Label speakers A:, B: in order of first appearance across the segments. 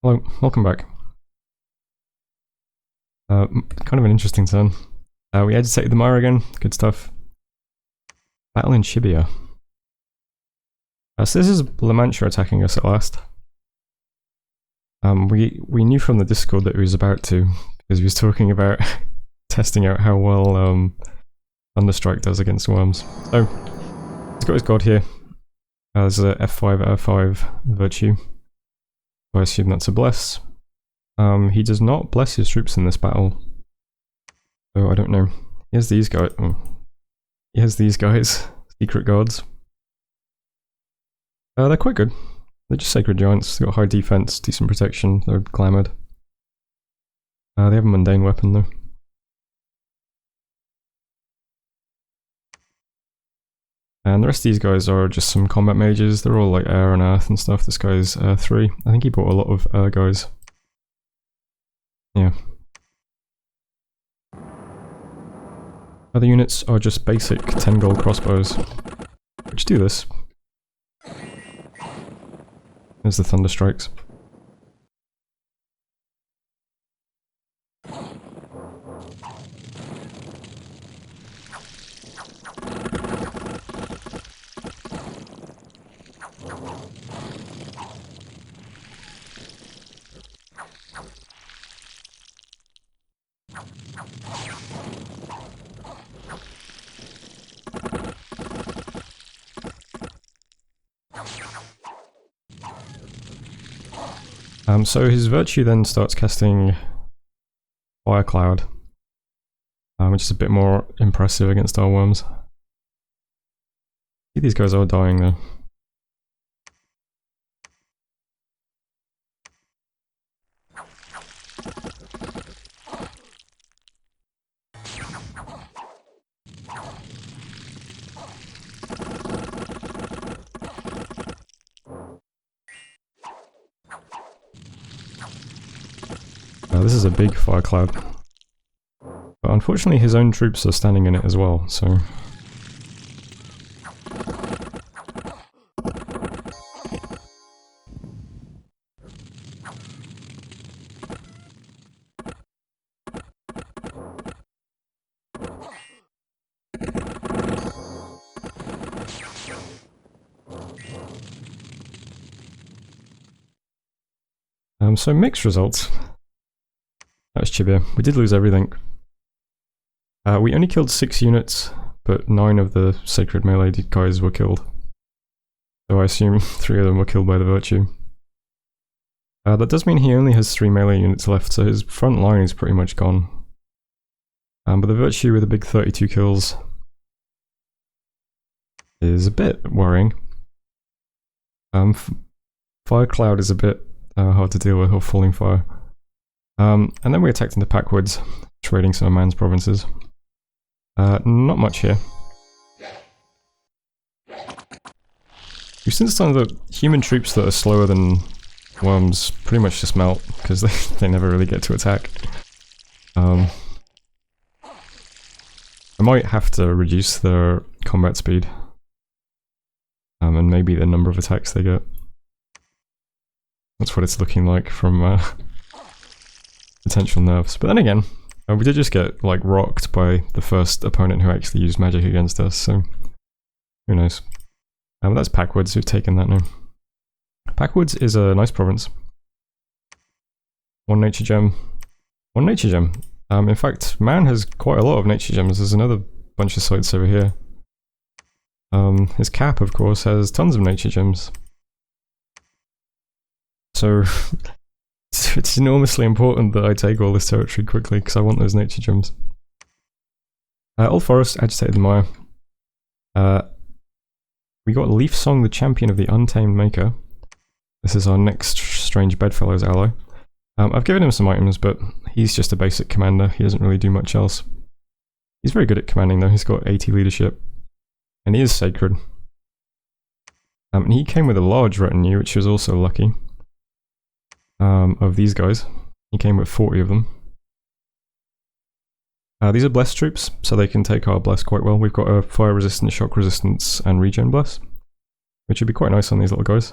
A: Hello, welcome back. Kind of an interesting turn. We agitated the Mire again, good stuff. Battle in Shibia. So this is La Mancha attacking us at last. We knew from the Discord that he was about to, because he was talking about testing out how well Thunderstrike does against worms. So, he's got his god here. There's a F5, R5 Virtue. So I assume that's a bless. He does not bless his troops in this battle. So I don't know. He has these guys. Oh. He has these guys. Secret guards. They're quite good. They're just sacred giants. They've got high defense, decent protection. They're glamoured. They have a mundane weapon though. And the rest of these guys are just some combat mages. They're all like air and earth and stuff. This guy's 3. I think he brought a lot of guys. Yeah. Other units are just basic 10 gold crossbows, which do this. There's the Thunderstrikes. So his virtue then starts casting Fire Cloud, which is a bit more impressive against our worms. See, these guys are dying though. This is a big fire cloud. But unfortunately his own troops are standing in it as well, so... So mixed results. That was Chibia. We did lose everything. We only killed 6 units, but 9 of the sacred melee guys were killed. So I assume 3 of them were killed by the virtue. That does mean he only has 3 melee units left, so his front line is pretty much gone. But the virtue with a big 32 kills is a bit worrying. Fire Cloud is a bit hard to deal with, or falling fire. And then we attacked into Packwoods, trading some of Man's provinces. Not much here. We've seen some of the human troops that are slower than worms pretty much just melt, because they never really get to attack. I might have to reduce their combat speed. And maybe the number of attacks they get. That's what it's looking like from potential nerfs. But then again, we did just get like rocked by the first opponent who actually used magic against us, so who knows. That's Packwoods who've taken that now. Packwoods is a nice province. 1 nature gem. 1 nature gem. In fact, Man has quite a lot of nature gems. There's another bunch of sites over here. His cap, of course, has tons of nature gems. So it's enormously important that I take all this territory quickly, because I want those nature gems. Old Forest, Agitated the Mire. We got Leaf Song, the champion of the Untamed Maker. This is our next Strange Bedfellows ally. I've given him some items, but he's just a basic commander. He doesn't really do much else. He's very good at commanding though. He's got 80 leadership. And he is sacred. And he came with a large retinue, which was also lucky. Of these guys. He came with 40 of them. These are blessed troops, so they can take our bless quite well. We've got a fire resistance, shock resistance, and regen bless, which would be quite nice on these little guys.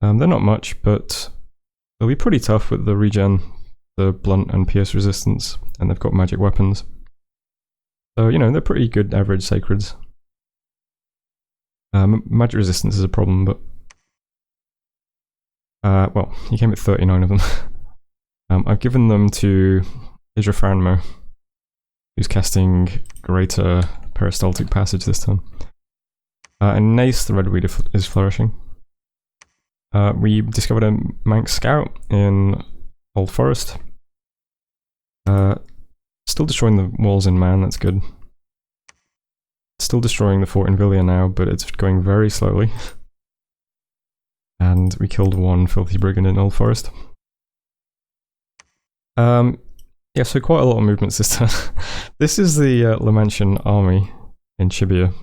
A: They're not much, but They'll be pretty tough with the regen, the blunt and pierce resistance, and they've got magic weapons. So, you know, they're pretty good average sacreds. Magic resistance is a problem, but... well, he came with 39 of them. I've given them to Idrifranmo, who's casting Greater Peristaltic Passage this turn. And Nace, the Redweed, is flourishing. We discovered a Manx Scout in Old Forest. Still destroying the walls in Man, that's good. Still destroying the fort in Villia now, but it's going very slowly. And we killed one Filthy Brigand in Old Forest. Yeah, so quite a lot of movements this turn. This is the Lamantian army in Chibia.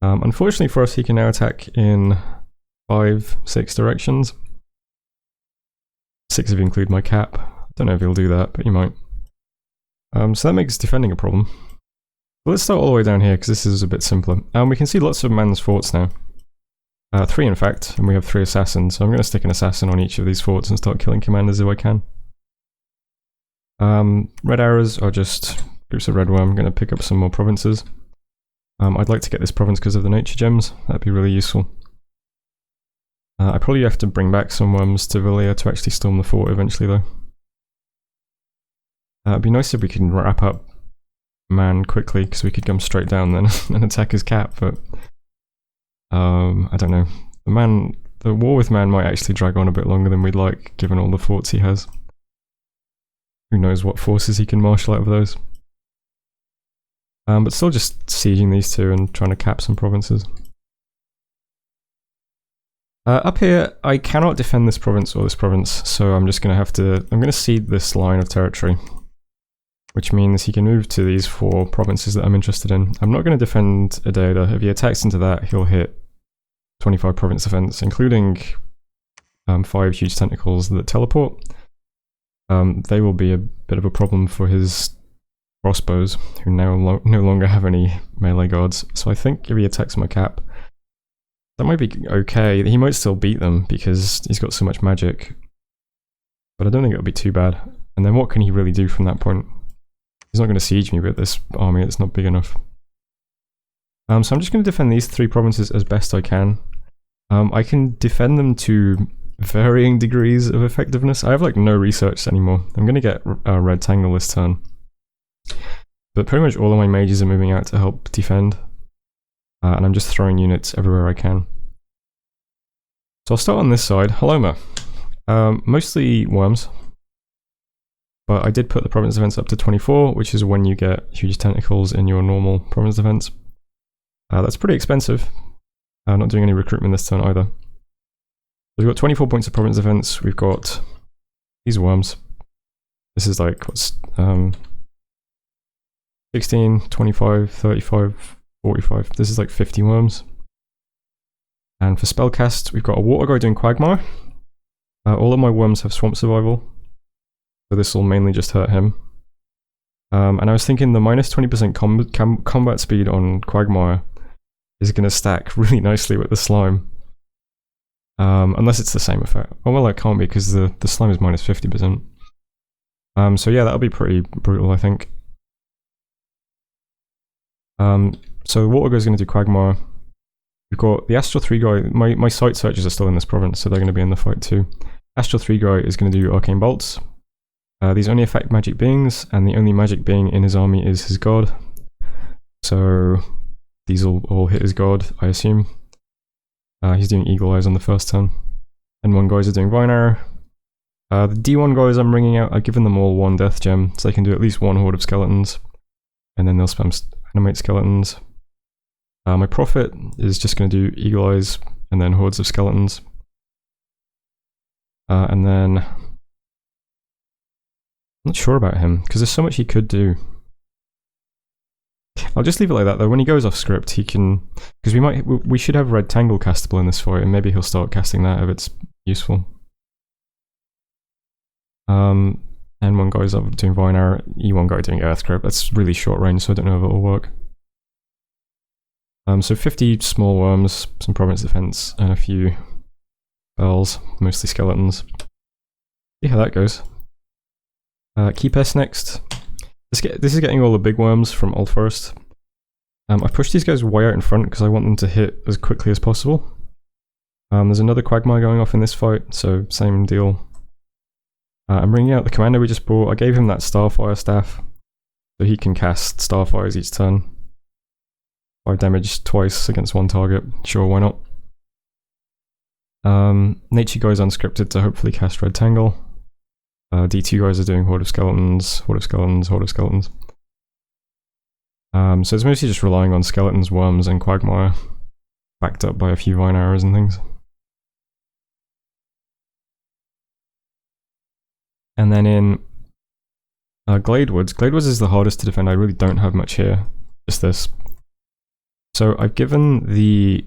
A: Unfortunately for us, he can now attack in 5, 6 directions. 6 if you include my cap. I don't know if he'll do that, but he might. So that makes defending a problem. But let's start all the way down here, because this is a bit simpler. We can see lots of man's forts now. 3 in fact, and we have 3 assassins, so I'm going to stick an assassin on each of these forts and start killing commanders if I can. Red arrows are just groups of red worm. I'm going to pick up some more provinces. I'd like to get this province because of the nature gems, that'd be really useful. I probably have to bring back some worms to Villia to actually storm the fort eventually though. It'd be nice if we could wrap up Man quickly, because we could come straight down then and attack his cap, but I don't know. The war with Man might actually drag on a bit longer than we'd like, given all the forts he has. Who knows what forces he can marshal out of those. But still just sieging these two and trying to cap some provinces. Up here, I cannot defend this province or this province, so I'm just going to have to... I'm going to cede this line of territory. Which means he can move to these 4 provinces that I'm interested in. I'm not going to defend Uuodeouda. If he attacks into that, he'll hit 25 province defense, including 5 huge tentacles that teleport. They will be a bit of a problem for his crossbows, who now no longer have any melee guards. So I think if he attacks my cap, that might be okay. He might still beat them because he's got so much magic. But I don't think it'll be too bad. And then what can he really do from that point? He's not going to siege me with this army, it's not big enough. So I'm just going to defend these 3 provinces as best I can. I can defend them to varying degrees of effectiveness. I have like no research anymore. I'm going to get Red Tangle this turn. But pretty much all of my mages are moving out to help defend. And I'm just throwing units everywhere I can. So I'll start on this side. Haloma. Mostly worms. But I did put the province defense up to 24, which is when you get huge tentacles in your normal province defense. That's pretty expensive. I'm not doing any recruitment this turn either. So we've got 24 points of province defense. We've got these worms. This is like, what's 16, 25, 35, 45. This is like 50 worms. And for spellcast, we've got a water guy doing Quagmire. All of my worms have swamp survival. So this will mainly just hurt him. And I was thinking the minus 20% combat speed on Quagmire is going to stack really nicely with the slime. Unless it's the same effect. Oh well, it can't be because the slime is minus 50%. So yeah, that'll be pretty brutal, I think. So Water Guy's going to do Quagmire. We've got the Astral 3 guy. My Sight Searchers are still in this province, so they're going to be in the fight too. Astral 3 guy is going to do Arcane Bolts. These only affect magic beings, and the only magic being in his army is his god. So these will all hit his god, I assume. He's doing Eagle Eyes on the first turn. N1 guys are doing Vine Arrow. The D1 guys I'm bringing out, I've given them all 1 death gem, so they can do at least 1 horde of skeletons. And then they'll spam animate skeletons. My Prophet is just going to do Eagle Eyes, and then hordes of skeletons. And then... I'm not sure about him, because there's so much he could do. I'll just leave it like that though. When he goes off script, he can... Because we should have Red Tangle castable in this fight, and maybe he'll start casting that if it's useful. N1 guy's up doing Vine Arrow, E1 guy doing Earth Grip. That's really short range, so I don't know if it'll work. So 50 small worms, some province defense, and a few spells, mostly skeletons. See how that goes. Keep S next. This is getting all the big worms from Old Forest. I've pushed these guys way out in front because I want them to hit as quickly as possible. There's another Quagmire going off in this fight, so same deal. I'm bringing out the commander we just brought. I gave him that Starfire staff, so he can cast Starfires each turn. 5 damage twice against one target. Sure, why not? Nature guys unscripted to hopefully cast Red Tangle. D2 guys are doing Horde of Skeletons, Horde of Skeletons, Horde of Skeletons. So it's mostly just relying on Skeletons, Worms, and Quagmire, backed up by a few Vine Arrows and things. And then in Gladewoods. Gladewoods is the hardest to defend. I really don't have much here, just this. So I've given the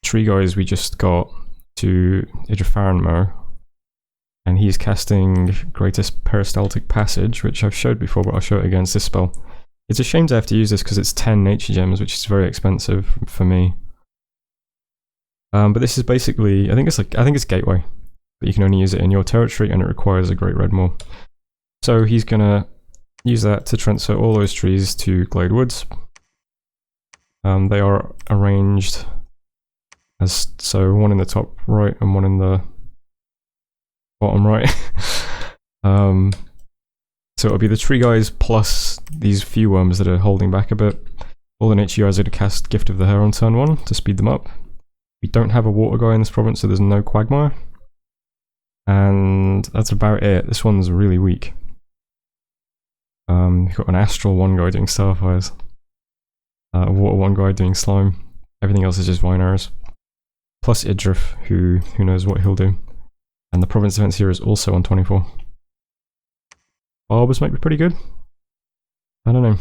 A: tree guys we just got to Idrifaranmo, and he's casting Greatest Peristaltic Passage, which I've showed before, but I'll show it against this spell. It's a shame to have to use this because it's 10 nature gems, which is very expensive for me. But this is basically, I think it's Gateway, but you can only use it in your territory, and it requires a Great Redmaw. So he's gonna use that to transfer all those trees to Gladewoods. They are arranged as so, one in the top right and one in the bottom right. So it'll be the tree guys plus these few worms that are holding back a bit. All the nature guys are to cast Gift of the Hair on turn 1 to speed them up. We don't have a water guy in this province, so there's no Quagmire. And that's about it. This one's really weak. We've got an Astral 1 guy doing Starfires. A Water 1 guy doing Slime. Everything else is just Vine Arrows. Plus Idrif, who knows what he'll do. And the province defense here is also on 24. Barbers might be pretty good. I don't know.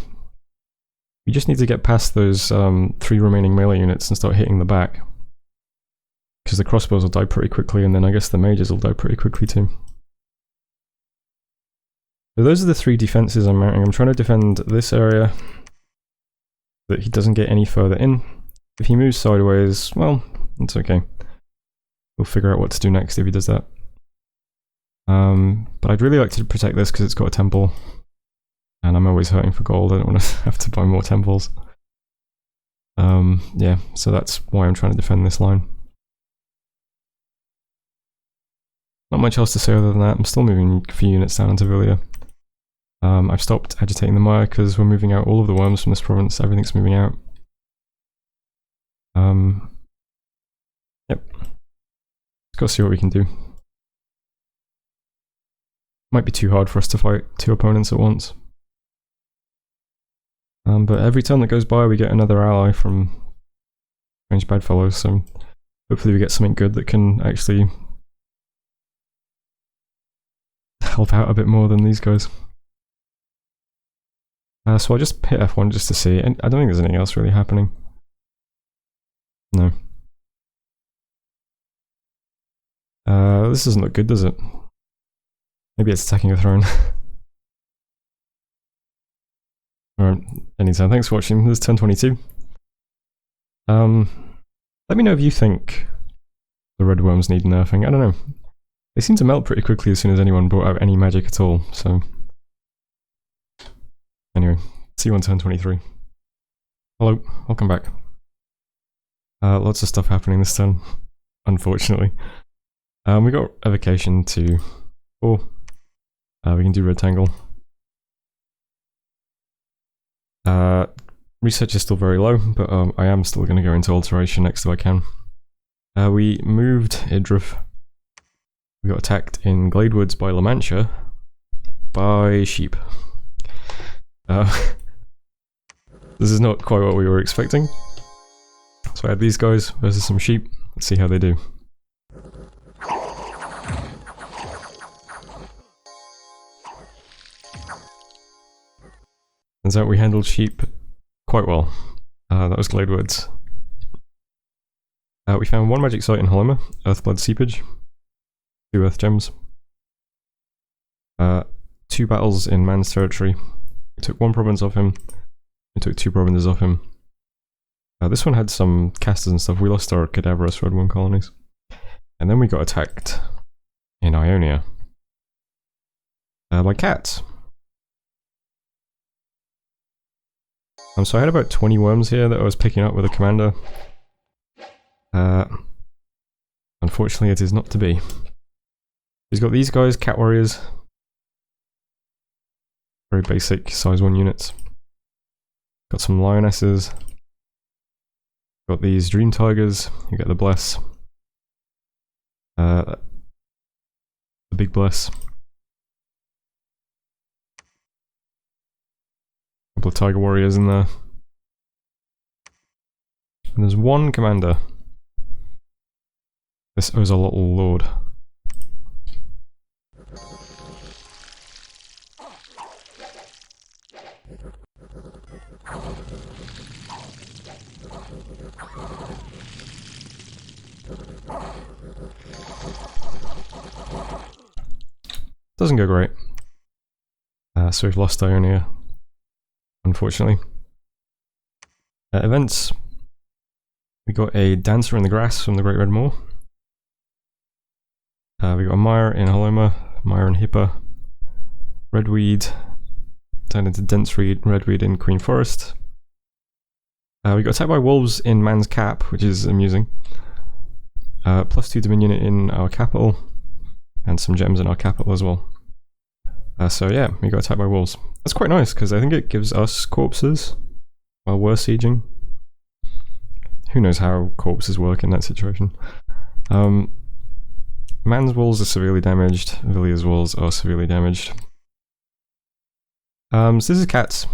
A: We just need to get past those 3 remaining melee units and start hitting the back. Because the crossbows will die pretty quickly, and then I guess the mages will die pretty quickly too. So those are the 3 defenses I'm mounting. I'm trying to defend this area, so that he doesn't get any further in. If he moves sideways, well, it's okay. We'll figure out what to do next if he does that. But I'd really like to protect this because it's got a temple. And I'm always hurting for gold, I don't want to have to buy more temples. Yeah, so that's why I'm trying to defend this line. Not much else to say other than that. I'm still moving a few units down into Villia. I've stopped agitating the mire because we're moving out all of the worms from this province. Everything's moving out. Yep. Let's go see what we can do. Might be too hard for us to fight 2 opponents at once. But every turn that goes by we get another ally from Strange Bedfellows, so hopefully we get something good that can actually help out a bit more than these guys. So I'll just hit F1 just to see, and I don't think there's anything else really happening. No. This doesn't look good, does it? Maybe it's attacking a throne. Alright, anytime. Thanks for watching. This is turn 22. Let me know if you think the red worms need nerfing. I don't know. They seem to melt pretty quickly as soon as anyone brought out any magic at all, so... Anyway, see you on turn 23. Hello, welcome back. Lots of stuff happening this turn, unfortunately. We got Evocation to 4. We can do Rectangle. Research is still very low, but I am still going to go into Alteration next if I can. We moved Idrif. We got attacked in Gladewoods by La Mancha by sheep. This is not quite what we were expecting. So I had these guys versus some sheep. Let's see how they do. Turns out we handled sheep quite well. That was Gladewoods. We found 1 magic site in Holima, Earthblood Seepage, 2 earth gems. 2 battles in man's territory. We took 1 province off him. We took 2 provinces off him. This one had some casters and stuff. We lost our cadaverous Red One colonies. And then we got attacked in Ionia. by cats. So I had about 20 worms here that I was picking up with a commander. Unfortunately, it is not to be. He's got these guys, cat warriors. Very basic size 1 units. Got some lionesses. Got these dream tigers. You get the bless. The big bless. Couple of tiger warriors in there. And there's one commander. This was a little lord. Doesn't go great. So we've lost Ionia, unfortunately. Events. We got a Dancer in the Grass from the Great Red Moor. We got a Mire in Haloma, Mire in Hippa, Redweed turned into Dense Redweed in Queen Forest. We got attacked by wolves in Man's Cap, which is amusing. +2 Dominion in our capital, and some gems in our capital as well. So yeah, we got attacked by wolves. That's quite nice, because I think it gives us corpses while we're sieging. Who knows how corpses work in that situation. Man's walls are severely damaged, Villiers' walls are severely damaged. So this is cats.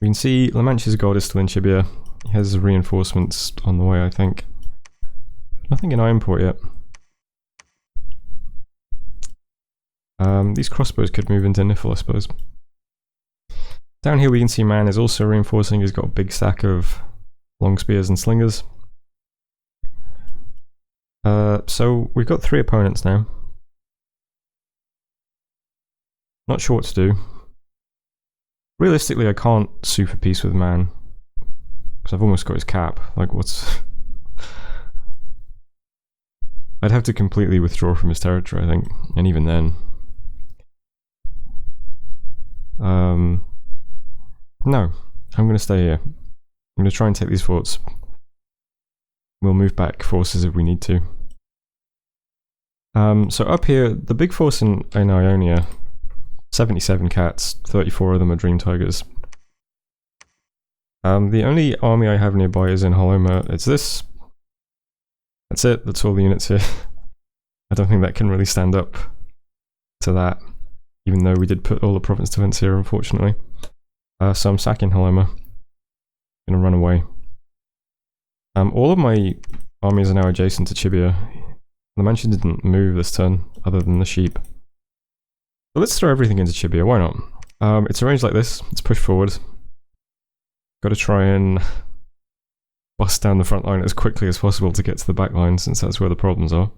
A: We can see La Mancha's god is still in Chibia. He has reinforcements on the way, I think. Nothing in Ironport yet. These crossbows could move into Niffle, I suppose. Down here we can see Man is also reinforcing. He's got a big stack of long spears and slingers. So we've got 3 opponents now. Not sure what to do. Realistically, I can't super peace with Man, because I've almost got his cap. Like, what's... I'd have to completely withdraw from his territory, I think, and even then. No, I'm going to stay here. I'm going to try and take these forts. We'll move back forces if we need to. So up here, the big force in Ionia, 77 cats, 34 of them are Dream Tigers. The only army I have nearby is in Haloma. It's this. That's it, that's all the units here. I don't think that can really stand up to that, even though we did put all the province defense here, unfortunately. So I'm sacking Haloma. Gonna run away. All of my armies are now adjacent to Chibia. The mansion didn't move this turn, other than the sheep. So let's throw everything into Chibia, why not? It's arranged like this, let's push forward. Gotta try and bust down the front line as quickly as possible to get to the back line, since that's where the problems are.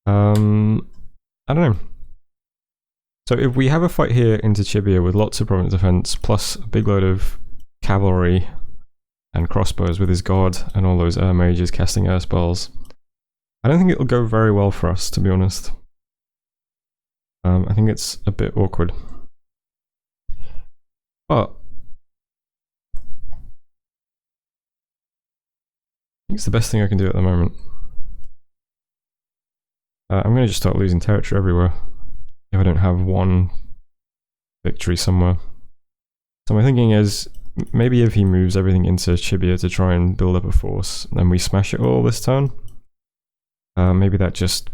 A: I don't know. So if we have a fight here into Chibia with lots of province defense, plus a big load of cavalry and crossbows with his god and all those mages casting air spells, I don't think it'll go very well for us, to be honest. I think it's a bit awkward. But I think it's the best thing I can do at the moment. I'm going to just start losing territory everywhere if I don't have one victory somewhere. So my thinking is, maybe if he moves everything into Chibia to try and build up a force, then we smash it all this turn. Maybe that just...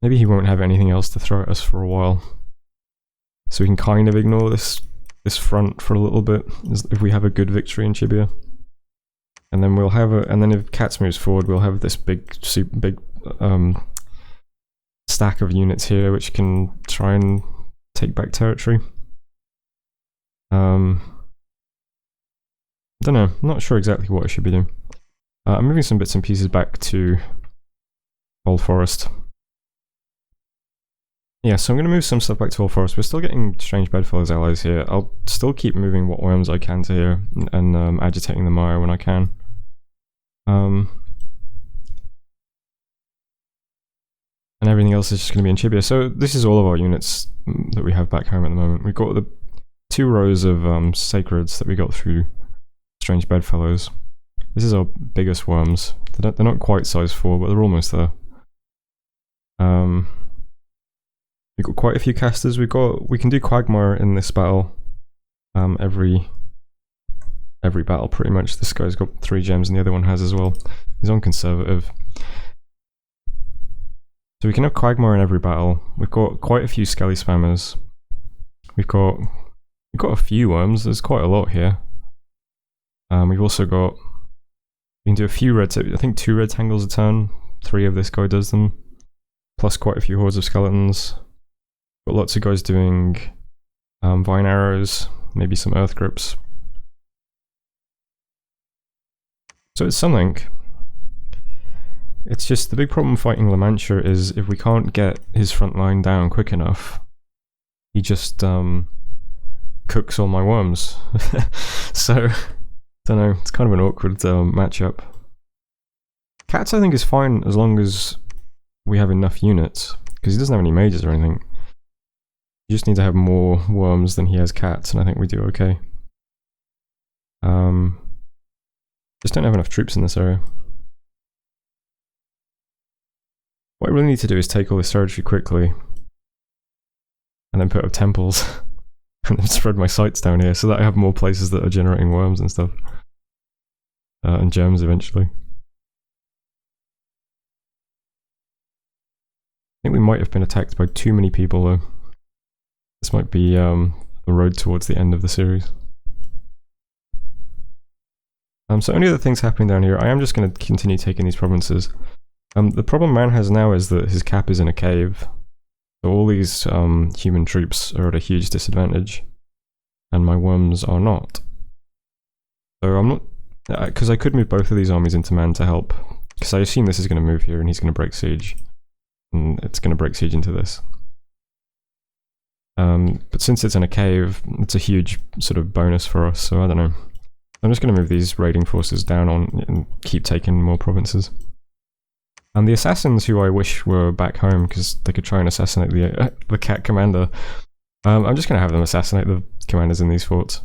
A: Maybe he won't have anything else to throw at us for a while. So we can kind of ignore this front for a little bit, if we have a good victory in Chibia. And then we'll have a... And then if Cats moves forward, we'll have this big stack of units here which can try and take back territory. Don't know, I'm not sure exactly what I should be doing. I'm moving some bits and pieces back to Old Forest. Yeah, so I'm going to move some stuff back to Old Forest. We're still getting Strange Bedfellows allies here. I'll still keep moving what worms I can to here, and agitating the mire when I can. And everything else is just going to be in Chibia. So this is all of our units that we have back home at the moment. We've got the 2 rows of sacreds that we got through Strange Bedfellows. This is our biggest worms. They're not quite size 4, but they're almost there. We've got quite a few casters. We can do Quagmire in this battle. Every battle pretty much. This guy's got 3 gems and the other one has as well. He's on conservative. So we can have Quagmire in every battle. We've got quite a few Skelly spammers. We've got a few worms. There's quite a lot here. We've also got, we can do a few red, I think 2 red tangles a turn. 3 of this guy does them. Plus quite a few hordes of skeletons. Got lots of guys doing vine arrows, maybe some earth grips. So it's something. It's just the big problem fighting La Mancha is if we can't get his front line down quick enough, he just cooks all my worms. So, don't know, it's kind of an awkward matchup. Cats I think is fine as long as we have enough units, because he doesn't have any mages or anything. You just need to have more worms than he has cats, and I think we do okay. Just don't have enough troops in this area. What I really need to do is take all this territory quickly, and then put up temples, and then spread my sites down here, so that I have more places that are generating worms and stuff. And gems eventually. I think we might have been attacked by too many people though. This might be the road towards the end of the series. So only other things happening down here, I am just going to continue taking these provinces. The problem man has now is that his cap is in a cave. So all these human troops are at a huge disadvantage. And my worms are not. So I'm not... because I could move both of these armies into man to help. Because I assume this is going to move here and he's going to break siege. And it's going to break siege into this. But since it's in a cave, it's a huge sort of bonus for us, so I don't know. I'm just going to move these raiding forces down on and keep taking more provinces. And the assassins who I wish were back home, because they could try and assassinate the cat commander, I'm just going to have them assassinate the commanders in these forts.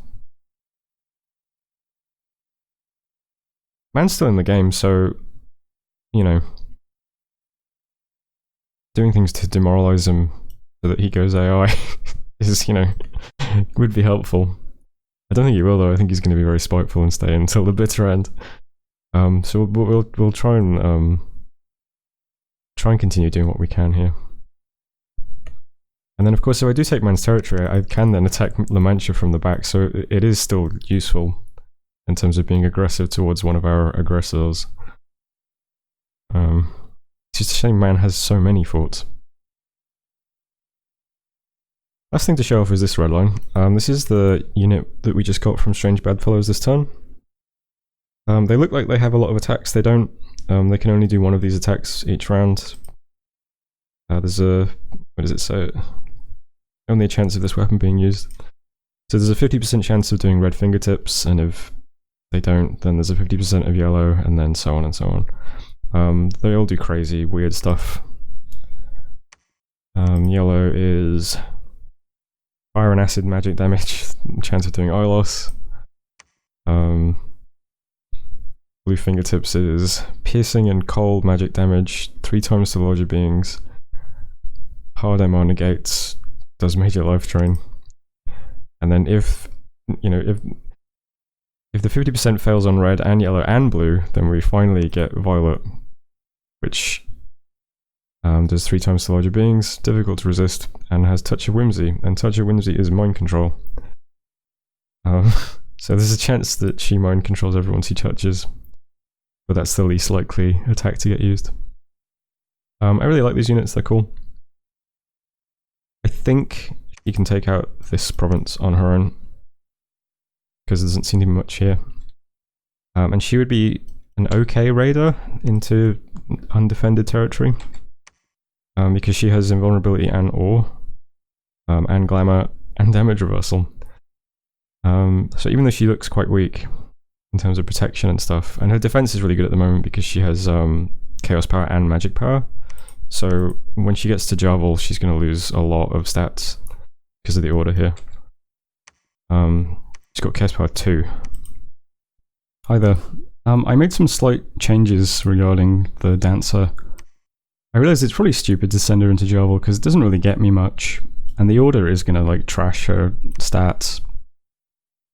A: Man's still in the game, so, you know, doing things to demoralize him so that he goes AI is, you know, would be helpful. I don't think he will though. I think he's going to be very spiteful and stay until the bitter end. So we'll try and continue doing what we can here. And then of course if I do take man's territory, I can then attack La Mancha from the back, so it is still useful in terms of being aggressive towards one of our aggressors. It's just a shame man has so many forts. Last thing to show off is this red line. This is the unit that we just got from Strange Bedfellows this turn. They look like they have a lot of attacks. They don't. They can only do 1 of these attacks each round. There's a... what does it say? Only a chance of this weapon being used. So there's a 50% chance of doing red fingertips, and if they don't, then there's a 50% of yellow, and then so on and so on. They all do crazy, weird stuff. Yellow is... fire and acid magic damage, chance of doing eye loss. Blue fingertips is piercing and cold magic damage, 3 times to larger beings. Hard MR negates, does major life drain. And then if, you know, if the 50% fails on red and yellow and blue, then we finally get violet, which does 3 times to larger beings, difficult to resist, and has Touch of Whimsy, and Touch of Whimsy is mind control. So there's a chance that she mind controls everyone she touches, but that's the least likely attack to get used. I really like these units, they're cool. I think she can take out this province on her own, because there doesn't seem to be much here. And she would be an okay raider into undefended territory. Because she has invulnerability and awe, and glamour, and damage reversal. So even though she looks quite weak in terms of protection and stuff, and her defense is really good at the moment because she has chaos power and magic power, So when she gets to Jarvel, she's going to lose a lot of stats because of the order here. She's got Chaos Power 2. Hi there. I made some slight changes regarding the Dancer. I realized it's probably stupid to send her into Jarvel because it doesn't really get me much, and the order is going to like trash her stats.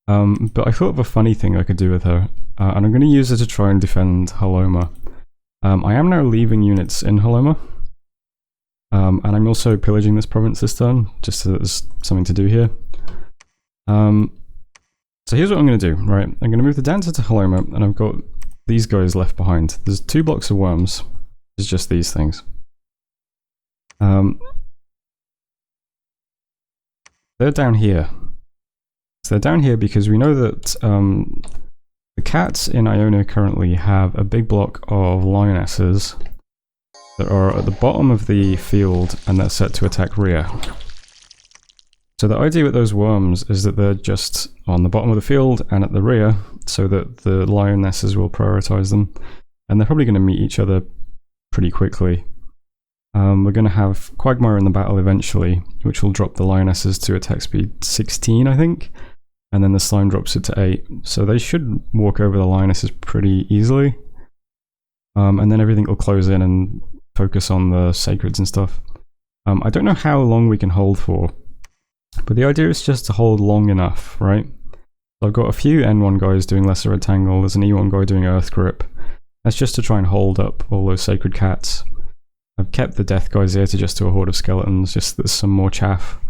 A: But I thought of a funny thing I could do with her, and I'm going to use her to try and defend Haloma. I am now leaving units in Haloma, and I'm also pillaging this province this turn, just so there's something to do here. So here's what I'm going to do, right? I'm going to move the Dancer to Haloma, and I've got these guys left behind. There's 2 blocks of worms. It's just these things. They're down here. So they're down here because we know that the cats in Ionia currently have a big block of lionesses that are at the bottom of the field and they're set to attack rear. So the idea with those worms is that they're just on the bottom of the field and at the rear so that the lionesses will prioritize them. And they're probably going to meet each other pretty quickly. We're going to have Quagmire in the battle eventually, which will drop the lionesses to attack speed 16, I think. And then the slime drops it to 8. So they should walk over the lionesses pretty easily. And then everything will close in and focus on the sacreds and stuff. I don't know how long we can hold for, but the idea is just to hold long enough, right? So I've got a few N1 guys doing Lesser Rectangle, there's an E1 guy doing Earth Grip. That's just to try and hold up all those sacred cats. I've kept the Death guys here to just do a horde of skeletons, just there's some more chaff.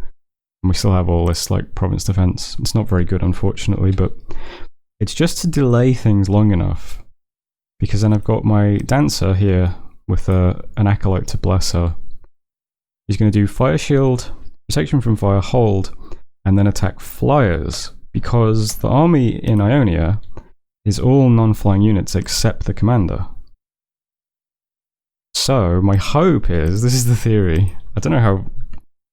A: And we still have all this like province defense. It's not very good, unfortunately, but it's just to delay things long enough. Because then I've got my Dancer here with an Acolyte to bless her. He's going to do Fire Shield, Protection from Fire, Hold, and then attack Flyers. Because the army in Ionia is all non-flying units except the commander. So my hope is, this is the theory, I don't know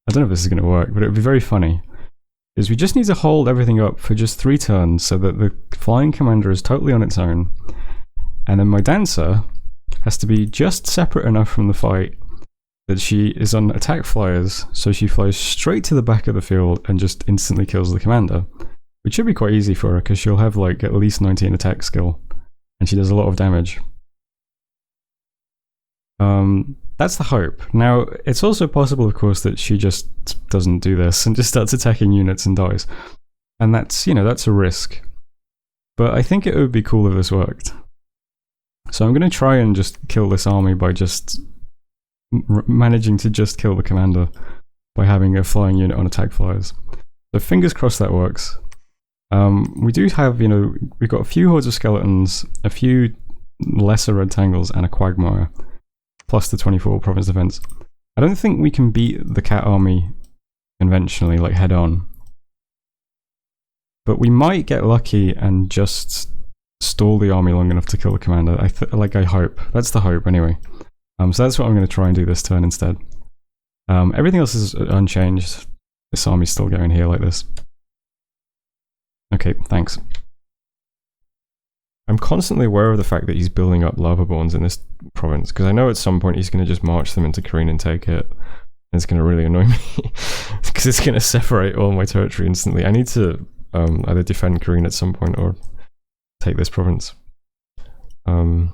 A: if this is going to work, but it would be very funny, is we just need to hold everything up for just 3 turns so that the flying commander is totally on its own, and then my Dancer has to be just separate enough from the fight that she is on attack flyers, so she flies straight to the back of the field and just instantly kills the commander. Which should be quite easy for her, because she'll have like at least 19 attack skill, and she does a lot of damage. That's the hope. Now, it's also possible, of course, that she just doesn't do this and just starts attacking units and dies. And that's, you know, that's a risk. But I think it would be cool if this worked. So I'm going to try and just kill this army by just managing to just kill the commander by having a flying unit on attack flyers. So fingers crossed that works. We do have, you know, we've got a few hordes of skeletons, a few lesser rectangles, and a Quagmire, plus the 24 province defense. I don't think we can beat the cat army conventionally, like head on. But we might get lucky and just stall the army long enough to kill the commander. I hope. That's the hope, anyway. So that's what I'm going to try and do this turn instead. Everything else is unchanged. This army's still going here like this. Okay, thanks. I'm constantly aware of the fact that he's building up lavaborns in this province, because I know at some point he's going to just march them into Kareen and take it. And it's going to really annoy me, because it's going to separate all my territory instantly. I need to either defend Kareen at some point or take this province. Yeah.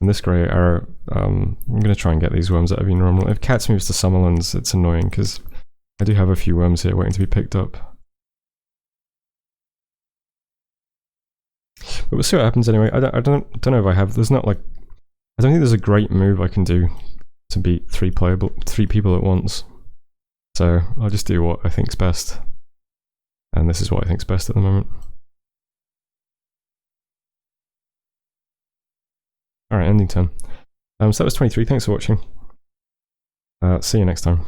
A: And this grey arrow, I'm going to try and get these worms that have been normal. If Cats moves to Summerlands, it's annoying, because I do have a few worms here waiting to be picked up. But we'll see what happens anyway. I don't know if I have. There's not like, I don't think there's a great move I can do to beat three people at once. So I'll just do what I think's best, and this is what I think's best at the moment. All right, ending turn. So that was 23. Thanks for watching. See you next time.